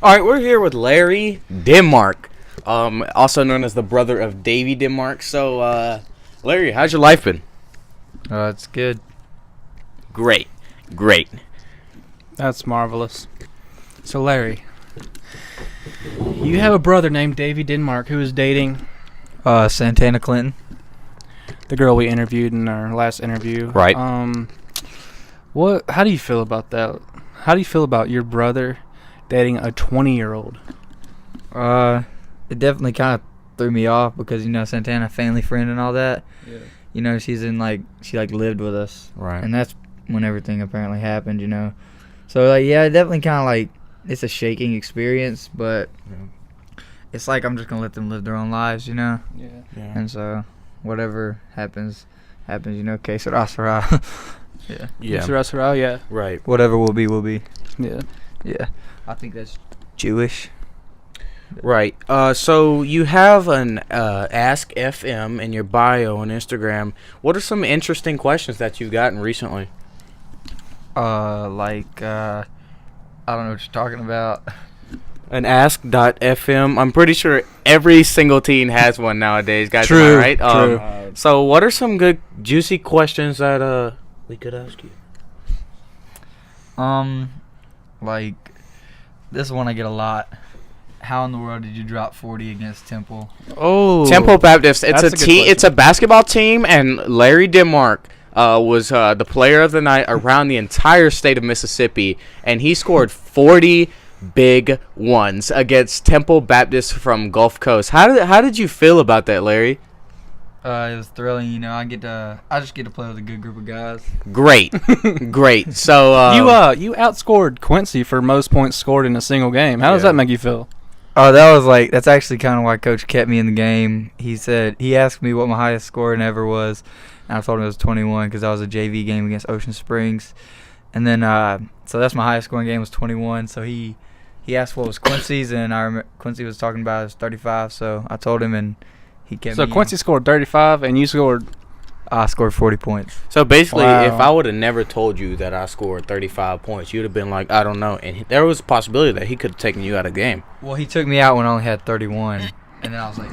All right, we're here with Larry Denmark, also known as the brother of Davey Denmark. So, Larry, how's your life been? It's good. Great, great. That's marvelous. So, Larry, you have a brother named Davey Denmark who is dating Santana Clinton. the girl we interviewed in our last interview. Right. How do you feel about that? How do you feel about your brother dating a 20-year-old? It definitely kind of threw me off because, Santana, family friend and all that. Yeah. She's she lived with us. Right. And that's when everything apparently happened, So, yeah, it definitely kind of it's a shaking experience, but it's I'm just going to let them live their own lives, Yeah. And so whatever happens, que sera, sera. Yeah. Yeah. Yeah. Right. Whatever will be, will be. Yeah. Yeah. I think that's Jewish. Right. So you have an Ask FM in your bio on Instagram. What are some interesting questions that you've gotten recently? I don't know what you're talking about. An Ask.fm. I'm pretty sure every single teen has one nowadays, guys. True. Am I right? True. So what are some good, juicy questions that we could ask you? This one I get a lot. How in the world did you drop 40 against Temple? Oh. Temple Baptist. It's That's a a good team. question. It's a basketball team, and Larry Denmark was the player of the night around the entire state of Mississippi, and he scored 40 big ones against Temple Baptist from Gulf Coast. How did you feel about that, Larry? It was thrilling. I just get to play with a good group of guys. Great, great. So You outscored Quincey for most points scored in a single game. How does that make you feel? Oh, that's actually kind of why Coach kept me in the game. He asked me what my highest scoring ever was, and I told him it was 21 because that was a JV game against Ocean Springs. And then, so that's my highest scoring game was 21. So he asked what was Quincy's, and I remember Quincy was talking about it was 35. So I told him, and he kept me. So Quincy scored 35, and you scored. I scored 40 points. So basically, Wow. if I would have never told you that I scored 35 points, you'd have been like, I don't know. And there was a possibility that he could have taken you out of the game. Well, he took me out when I only had 31, and then I was like,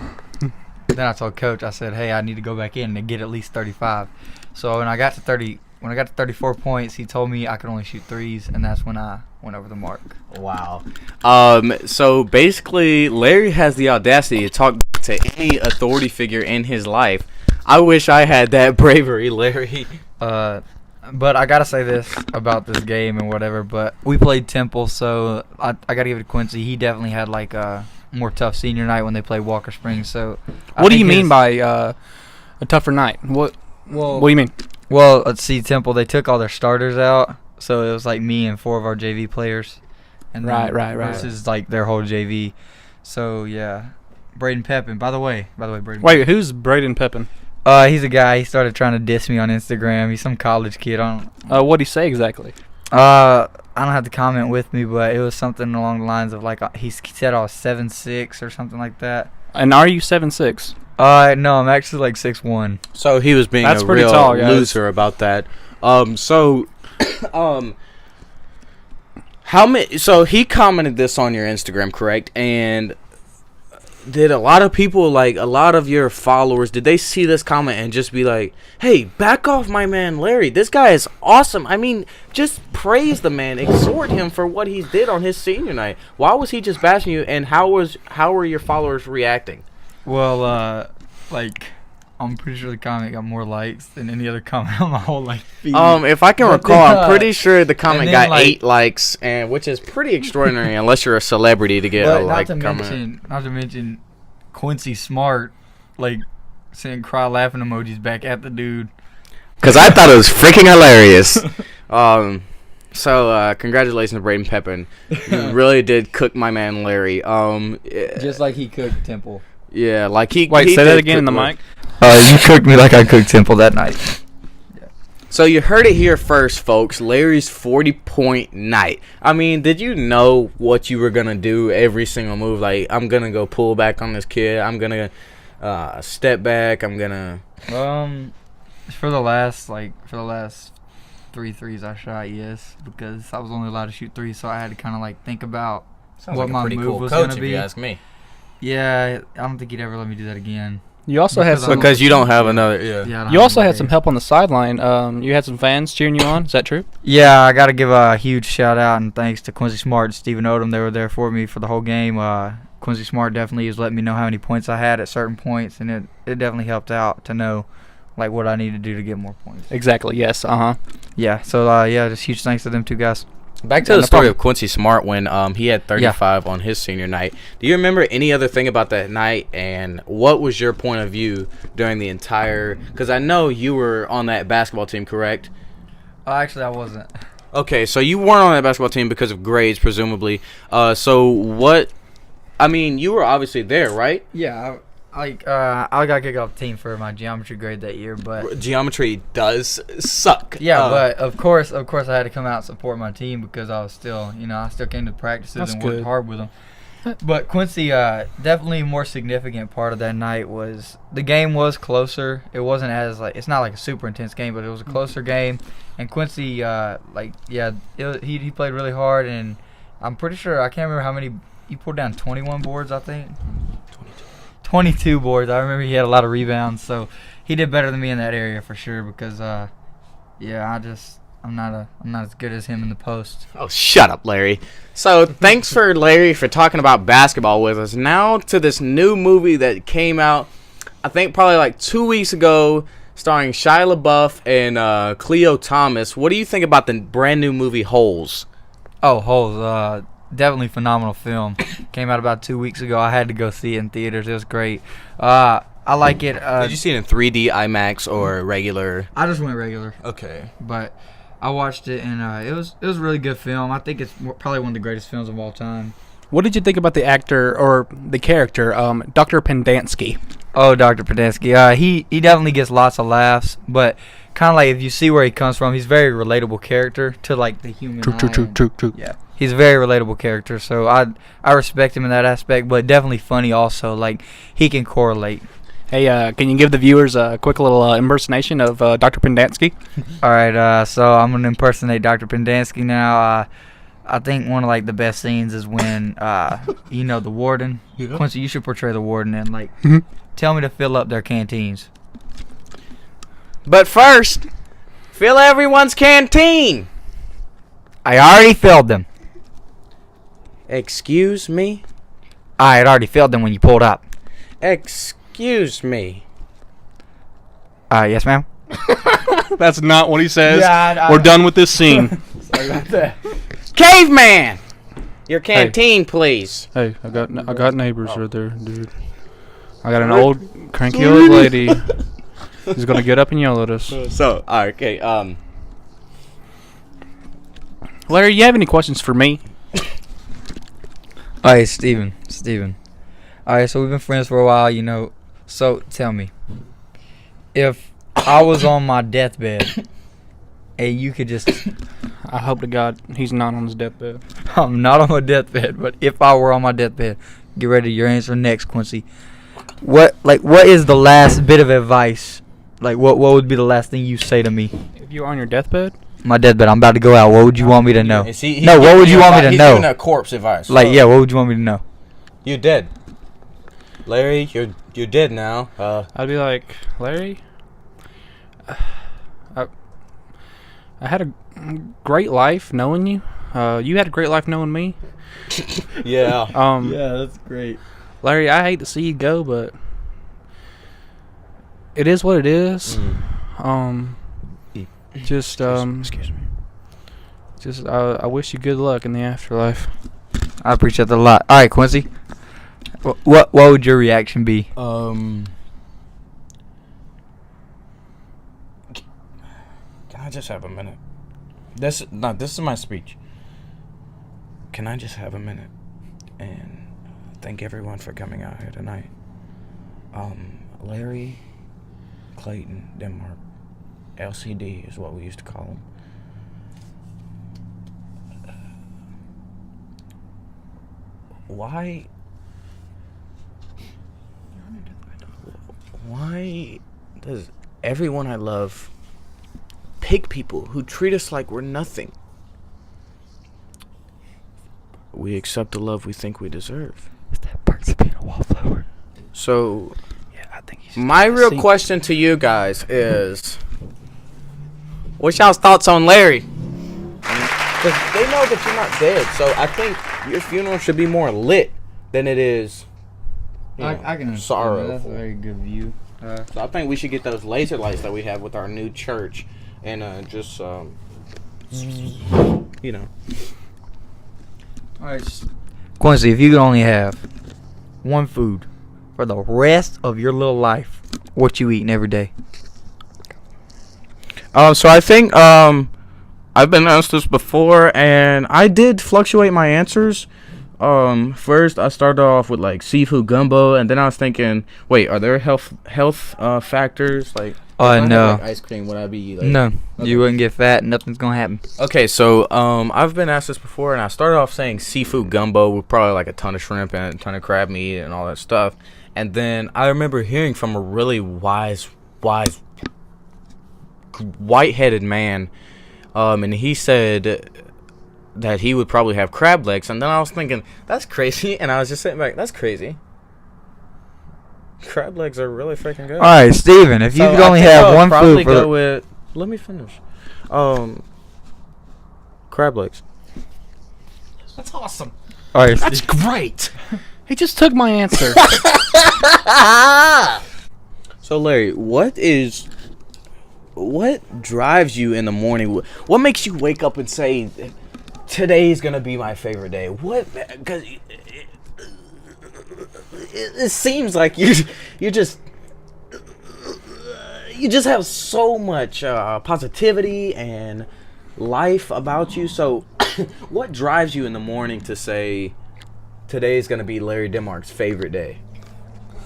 then I told Coach, I said, hey, I need to go back in and get at least 35. So when I got to 34 points, he told me I could only shoot threes, and that's when I went over the mark. Wow. So basically, Larry has the audacity to talk to any authority figure in his life. I wish I had that bravery, Larry. But I gotta say this about this game and whatever. But we played Temple, so I gotta give it to Quincy. He definitely had a more tough senior night when they played Walker Springs. So What do you mean by a tougher night? What do you mean? Well, let's see, Temple. They took all their starters out, so it was me and 4 of our JV players, and Right. versus their whole JV. So yeah, Braden Pepin. By the way, Braden. Wait, who's Braden Pepin? He's a guy. He started trying to diss me on Instagram. He's some college kid. What'd he say exactly? I don't have the comment with me, but it was something along the lines of he said I was 7'6" or something like that. And are you 7'6"? No, I'm actually 6'1". So he was being That's a pretty real tall, guys. loser about that. How many? So he commented this on your Instagram, correct? And did a lot of people, a lot of your followers, did they see this comment and just be like, hey, back off my man Larry, this guy is awesome? I mean, just praise the man, exhort him for what he did on his senior night. Why was he just bashing you, and how were your followers reacting? Well, I'm pretty sure the comment got more likes than any other comment on my whole feed. If I can But recall, then, I'm pretty sure the comment and then, got 8 likes, and which is pretty extraordinary unless you're a celebrity to get But a comment. not to mention Quincy Smart, sending cry laughing emojis back at the dude. Because I thought it was freaking hilarious. So congratulations to Braden Pepin. You really did cook my man Larry. Just like he cooked Temple. Yeah, he. Wait, he say that did again in the cook mic. You cooked me like I cooked Temple that night. So you heard it here first, folks. Larry's 40-point night. I mean, did you know what you were gonna do every single move? I'm gonna go pull back on this kid. I'm gonna step back. I'm gonna. For the last 3 threes I shot, yes, because I was only allowed to shoot 3, so I had to kind of think about Sounds what like a my pretty move cool was coach, gonna if be. you ask me. Yeah, I don't think he'd ever let me do that again. You also had Because some. Because you don't have another. Yeah. Yeah, I don't You have also had anybody. some help on the sideline. You had some fans cheering you on. Is that true? Yeah, I got to give a huge shout out and thanks to Quincy Smart and Stephen Odom. They were there for me for the whole game. Quincy Smart definitely was letting me know how many points I had at certain points, and it definitely helped out to know like what I need to do to get more points. Exactly. Yes. Yeah, so yeah, just huge thanks to them two guys. Back to Yeah, the no story problem. of Quincy Smart when he had 35 on his senior night. Do you remember any other thing about that night, and what was your point of view during the entire? Because I know you were on that basketball team, correct? Actually, I wasn't. Okay, so you weren't on that basketball team because of grades, presumably. So what? I mean, you were obviously there, right? Yeah, I got kicked off the team for my geometry grade that year, but Geometry does suck. yeah, but of course I had to come out and support my team because I was still, I still came to practices That's and worked good. hard with them. But Quincy, definitely a more significant part of that night was the game was closer. It wasn't as it's not like a super intense game, but it was a closer game. And Quincy, he played really hard, and I'm pretty sure I can't remember how many he pulled down. 21 boards, I think. 22 boards. I remember he had a lot of rebounds, so he did better than me in that area for sure. Because, I'm not as good as him in the post. Oh, shut up, Larry. So thanks for Larry for talking about basketball with us. Now to this new movie that came out, I think probably like 2 weeks ago, starring Shia LaBeouf and Cleo Thomas. What do you think about the brand new movie Holes? Oh, Holes, definitely phenomenal film. Came out about 2 weeks ago. I had to go see it in theaters. It was great. I like it. Did you see it in 3D IMAX or regular? I just went regular, Okay. but I watched it and it was a really good film. I think it's probably one of the greatest films of all time. What did you think about the actor or the character, Dr. Pendansky? Oh, Dr. Podensky. He definitely gets lots of laughs, but kind of like if you see where he comes from, he's a very relatable character to like the human eye. True. Yeah, he's a very relatable character, so I respect him in that aspect, but definitely funny also. Like he can correlate. Hey, can you give the viewers a quick little impersonation of Dr. Pendansky? All right, so I'm gonna impersonate Dr. Pendansky now. I think one of like the best scenes is when the warden. Yeah. Quincy, you should portray the warden and like Mhm. tell me to fill up their canteens. But first, fill everyone's canteen. I already filled them. Excuse me? I had already filled them when you pulled up. Excuse me. Yes, ma'am. That's not what he says. Yeah, We're done with this scene. Sorry about that. Caveman! Your canteen, please. Hey, I got neighbors right there, dude. I got an old, cranky old lady who's gonna get up and yell at us. So, okay, Larry, you have any questions for me? All right, Steven. All right, so we've been friends for a while, So tell me, if I was on my deathbed and you could just, I hope to God he's not on his deathbed. I'm not on my deathbed, but if I were on my deathbed, get ready. Your answer next, Quincy. What is the last bit of advice? Like, what would be the last thing you say to me? If you were on your deathbed, My deathbed. I'm about to go out. What would you want me to know? Is he No, what would you want me to he's know? giving a corpse advice. Like, yeah, what would you want me to know? You're dead. Larry, you're dead now. I'd be like, Larry, I had a great life knowing you. You had a great life knowing me. Yeah. that's great. Larry, I hate to see you go, but it is what it is. Excuse me. Just I wish you good luck in the afterlife. I appreciate that a lot. All right, Quincy. What would your reaction be? Can I just have a minute? This is my speech. Can I just have a minute and thank everyone for coming out here tonight? Larry, Clayton, Denmark, LCD is what we used to call him. Why does everyone I love pick people who treat us like we're nothing? we accept the love we think we deserve. Is that perks of being a wallflower? So, Yeah, I think he's my real question to you guys is, what's y'all's thoughts on Larry? Because they know that you're not dead, so I think your funeral should be more lit than it is. I can sorrow. That's a very good view. So I think we should get those laser lights that we have with our new church, and just you know. All right, Quincy, if you could only have one food for the rest of your little life, what you eating every day? So I think I've been asked this before, and I did fluctuate my answers. First I started off with like seafood gumbo, and then I was thinking, wait, are there health factors like? If I had, No. like, ice cream, would I be like? No, Okay. you wouldn't get fat. Nothing's gonna happen. Okay, so I've been asked this before, and I started off saying seafood gumbo with probably like a ton of shrimp and a ton of crab meat and all that stuff, and then I remember hearing from a really wise, white-headed man, and he said that he would probably have crab legs, and then I was thinking that's crazy, and I was just sitting back, that's crazy. Crab legs are really freaking good. All right, Steven, if you So could I only think have I'll one probably food for go the... with. Let me finish. Crab legs. That's awesome. All right, That's great. He just took my answer. So Larry, what drives you in the morning? What makes you wake up and say, "Today's gonna be my favorite day"? What? Because it seems like you just have so much positivity and life about you. So, what drives you in the morning to say, "Today's gonna be Larry Denmark's favorite day"?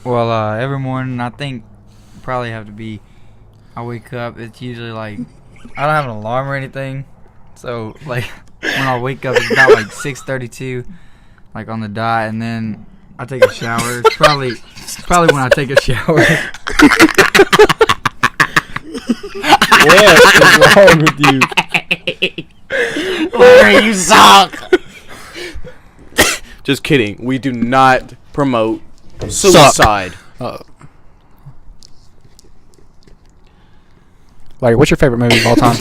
Well, every morning I think probably have to be. I wake up. It's usually like I don't have an alarm or anything, so like when I wake up, it's about like 6:32, like on the dot, and then I take a shower. It's probably when I take a shower. What is wrong with you? Larry, you suck. Just kidding. We do not promote suicide. Larry, what's your favorite movie of all time?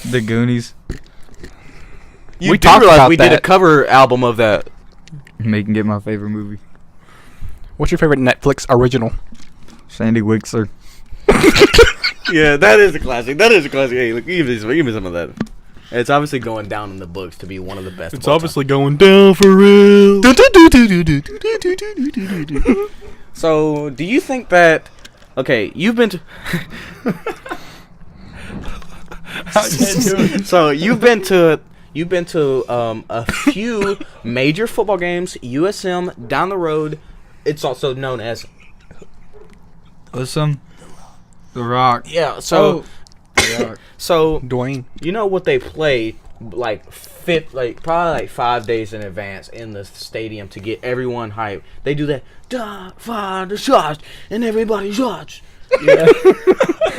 The Goonies. You We do talked realize about we did a that. cover album of that. Make and get my favorite movie. What's your favorite Netflix original? Sandy Wixler. Yeah, that is a classic. Hey, look, give me some of that. It's obviously going down in the books to be one of the best. It's obviously going down for real. So, do you think that? Okay, you've been to. So you've been to a few major football games. USM down the road. It's also known as. Awesome. The Rock. Yeah. So. The Rock. So Dwayne. you know what they play probably 5 days in advance in the stadium to get everyone hyped. They do that. Fire the shots and everybody shots. Yeah.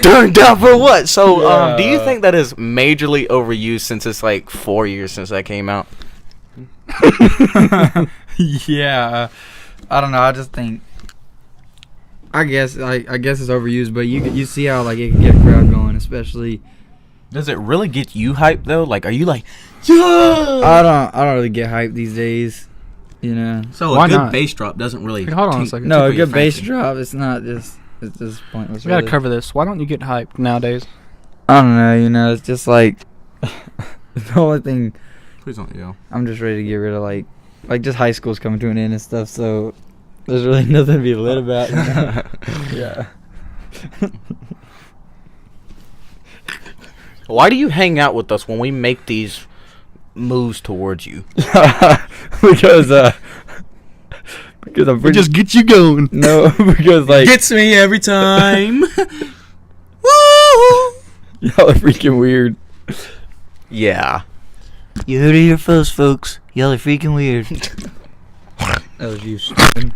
Turned down for what? So do you think that is majorly overused since it's like 4 years since that came out? Yeah. I don't know. I just think. I guess it's overused, but you see how like it can get a crowd going, especially. Does it really get you hyped though? Like, are you like, I don't really get hyped these days, you know. So Why a good not? bass drop doesn't really. Hold on a second. No, a tickle your good bass fancy. drop. It's not just. It's just pointless. We gotta really. cover this. Why don't you get hyped nowadays? I don't know. You know, it's just like the only thing. Please don't yell. I'm just ready to get rid of like just high school's coming to an end and stuff. So there's really nothing to be lit about. You know? Yeah. Why do you hang out with us when we make these moves towards you? because I'm pretty. get you going. No, because like Gets me every time. Woo! y'all are freaking weird. Yeah. You heard it here first, folks. Y'all are freaking weird. That was you, stupid.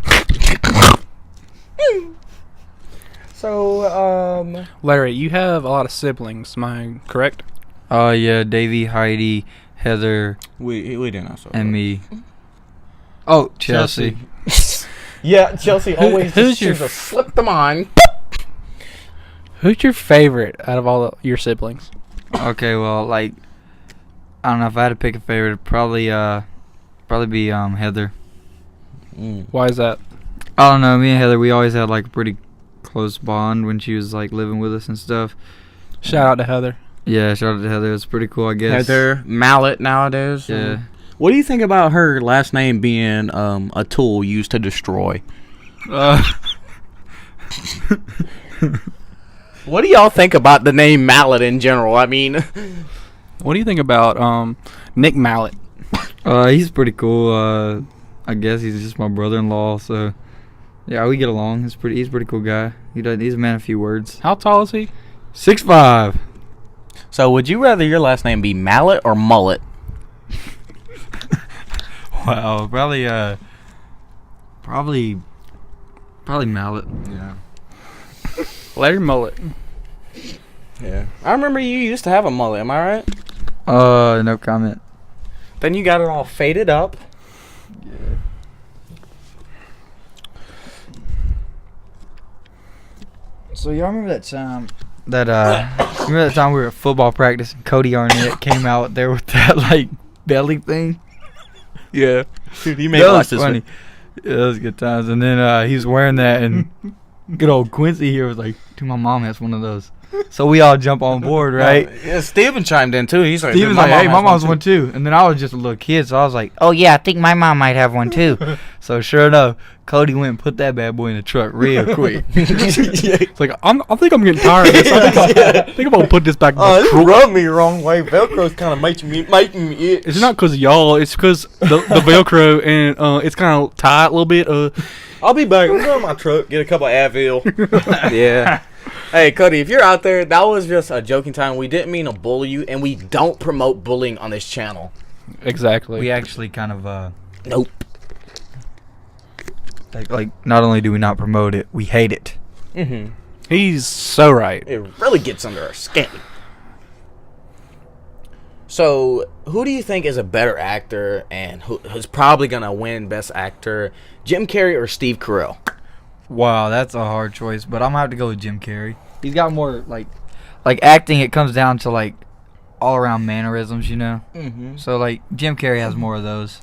So, Larry, you have a lot of siblings. Am I correct? Oh yeah, Davey, Heidi, Heather, We didn't know so. and me. Oh, Chelsea. Yeah, Chelsea always who's your just slip them on. Who's your favorite out of all your siblings? Okay, well, like, I don't know if I had to pick a favorite, it'd probably be Heather. Why is that? I don't know. Me and Heather, we always had like a pretty close bond when she was like living with us and stuff. Shout out to Heather. Yeah, shout out to Heather. It's pretty cool, I guess. Heather Mallet nowadays. Yeah. What do you think about her last name being a tool used to destroy? What do y'all think about the name Mallet in general? I mean, What do you think about Nick Mallet? He's pretty cool. I guess he's just my brother-in-law, so yeah, we get along. He's a pretty cool guy. He's a man of few words. How tall is he? 6'5". so would you rather your last name be Mallet or Mullet? Wow, probably Mallet. Yeah. Larry Mullet. Yeah. I remember you used to have a mullet. Am I right? No comment. Then you got it all faded up. Yeah. So y'all remember that time? Remember that time we were at football practice and Cody Arnett came out there with that like belly thing? Yeah. Dude, he made That watch was this funny. Yeah, that was good times. And then he was wearing that, and good old Quincy here was like, "Dude, my mom has one of those." So we all jump on board, right? Yeah, Steven chimed in too. He's like, Steven's like, "Hey, my mom's one too." And then I was just a little kid, so I was like, "Oh yeah, I think my mom might have one too." So sure enough, Cody went and put that bad boy in the truck real quick. It's like I think I'm getting tired of this. I think I'm gonna put this back. In the this truck. rubbed me the wrong way. Velcro's kind of making me itch. It's not because of y'all. It's because the Velcro and it's kind of tight a little bit. I'll be back. I'm going to my truck, get a couple of Advil. Yeah. Hey, Cody, if you're out there, that was just a joking time. We didn't mean to bully you, and we don't promote bullying on this channel. Exactly. We actually kind of Nope. like not only do we not promote it, we hate it. Mm-hmm. He's so right. It really gets under our skin. So, who do you think is a better actor and who's probably going to win Best Actor, Jim Carrey or Steve Carell? Wow, that's a hard choice, but I'm gonna have to go with Jim Carrey. He's got more like acting. It comes down to like all around mannerisms, you know. Mm-hmm. So like Jim Carrey has more of those.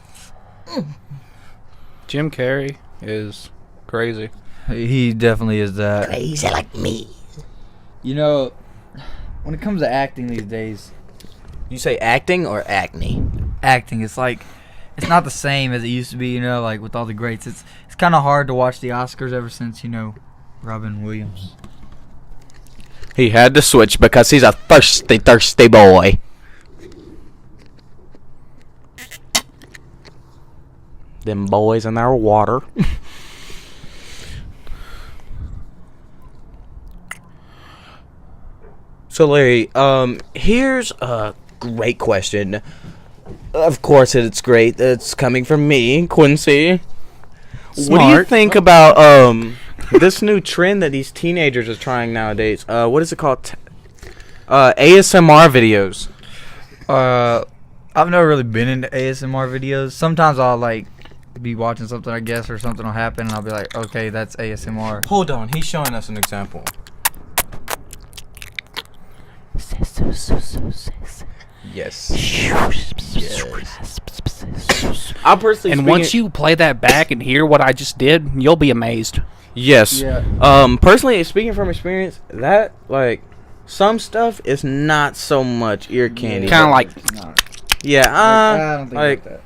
Jim Carrey is crazy. He definitely is that. Crazy like me. You know, when it comes to acting these days, You say acting or acne? acting it's like it's not the same as it used to be. You know, like with all the greats, it's kind of hard to watch the Oscars ever since Robin Williams. He had to switch because he's a thirsty boy. Them boys in their water. So Larry, here's a great question. Of course it's great. It's coming from me, Quincy. What do you Smart. think about this new trend that these teenagers are trying nowadays? What is it called? ASMR videos. I've never really been into ASMR videos. Sometimes I'll like be watching something, I guess, or something will happen, and I'll be like, okay, that's ASMR. Hold on, he's showing us an example. Yes. I personally. And once you play that back and hear what I just did, you'll be amazed. Yes. Yeah. Personally, speaking from experience, that like some stuff is not so much ear candy. Kind of like, Yeah. I don't think like that.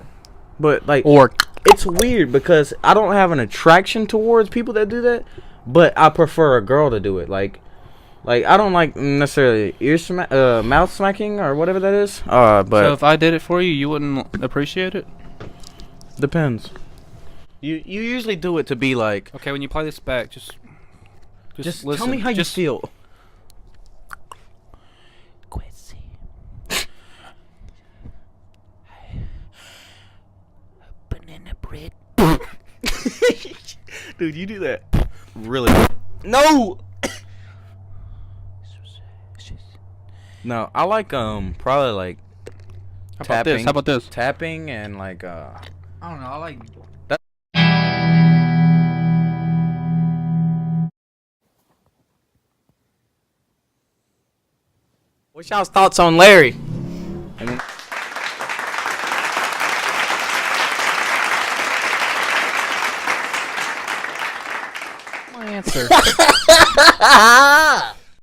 but like or it's weird because I don't have an attraction towards people that do that, but I prefer a girl to do it. Like I don't like necessarily mouth smacking or whatever that is. But so if I did it for you, you wouldn't appreciate it? depends. You usually do it to be like, Okay, when you play this back, just listen. tell me how you feel. Quincey. Banana bread. Dude, you do that really. No. No, I like probably like How about this? How about this? Tapping and like I don't know. I like. what's y'all's thoughts on Larry? My answer.